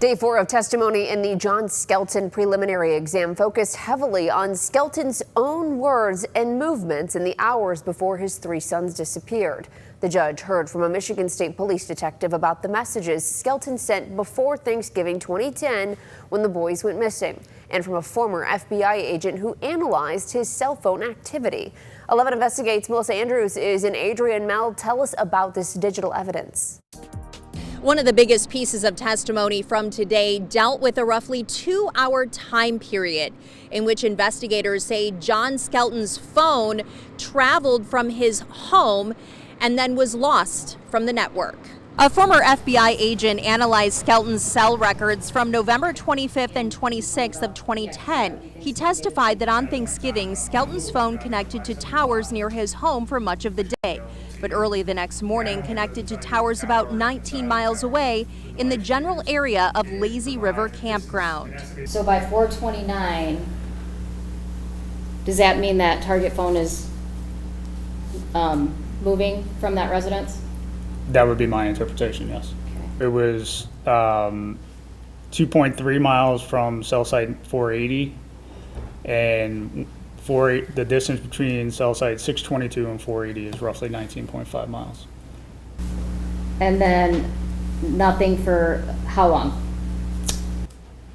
Day 4 of testimony in the John Skelton preliminary exam focused heavily on Skelton's own words and movements in the hours before his 3 sons disappeared. The judge heard from a Michigan State police detective about the messages Skelton sent before Thanksgiving 2010 when the boys went missing, and from a former FBI agent who analyzed his cell phone activity. 11 Investigates' Melissa Andrews is in Adrian. Mel, tell us about this digital evidence. One of the biggest pieces of testimony from today dealt with a roughly 2-hour time period in which investigators say John Skelton's phone traveled from his home and then was lost from the network. A former FBI agent analyzed Skelton's cell records from November 25th and 26th of 2010. He testified that on Thanksgiving, Skelton's phone connected to towers near his home for much of the day, but early the next morning connected to towers about 19 miles away in the general area of Lazy River Campground. So by 4:29, does that mean that target phone is moving from that residence? That would be my interpretation, yes. Okay. It was 2.3 miles from cell site 480, and the distance between cell site 622 and 480 is roughly 19.5 miles. And then nothing for how long?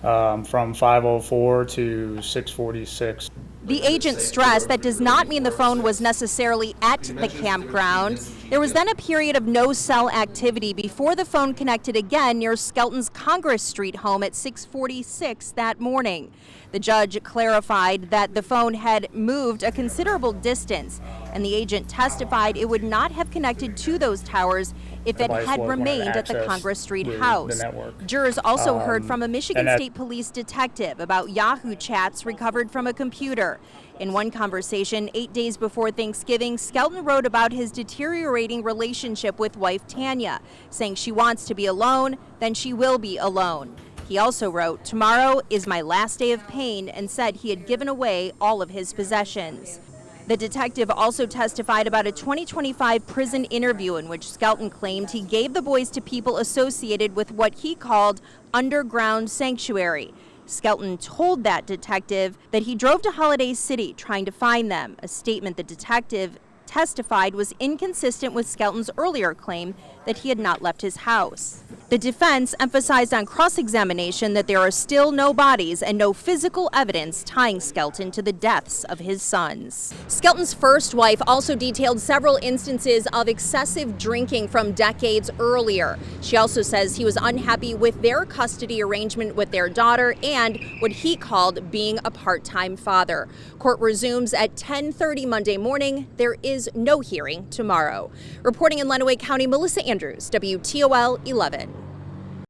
From 5:04 to 6:46. The agent stressed that does not mean the phone was necessarily at the campground. There was then a period of no cell activity before the phone connected again near Skelton's Congress Street home at 6:46 that morning. The judge clarified that the phone had moved a considerable distance, and the agent testified it would not have connected to those towers if it had remained at the Congress Street house. Jurors also heard from a Michigan State police detective about Yahoo chats recovered from a computer. In one conversation 8 days before Thanksgiving, Skelton wrote about his deteriorating relationship with wife Tanya, saying she wants to be alone, then she will be alone. He also wrote, "Tomorrow is my last day of pain," and said he had given away all of his possessions. The detective also testified about a 2025 prison interview in which Skelton claimed he gave the boys to people associated with what he called underground sanctuary. Skelton told that detective that he drove to Holiday City trying to find them, a statement the detective testified was inconsistent with Skelton's earlier claim that he had not left his house. The defense emphasized on cross-examination that there are still no bodies and no physical evidence tying Skelton to the deaths of his sons. Skelton's first wife also detailed several instances of excessive drinking from decades earlier. She also says he was unhappy with their custody arrangement with their daughter and what he called being a part-time father. Court resumes at 10:30 Monday morning. There is no hearing tomorrow. Reporting in Lenawee County, Melissa Andrews, WTOL 11.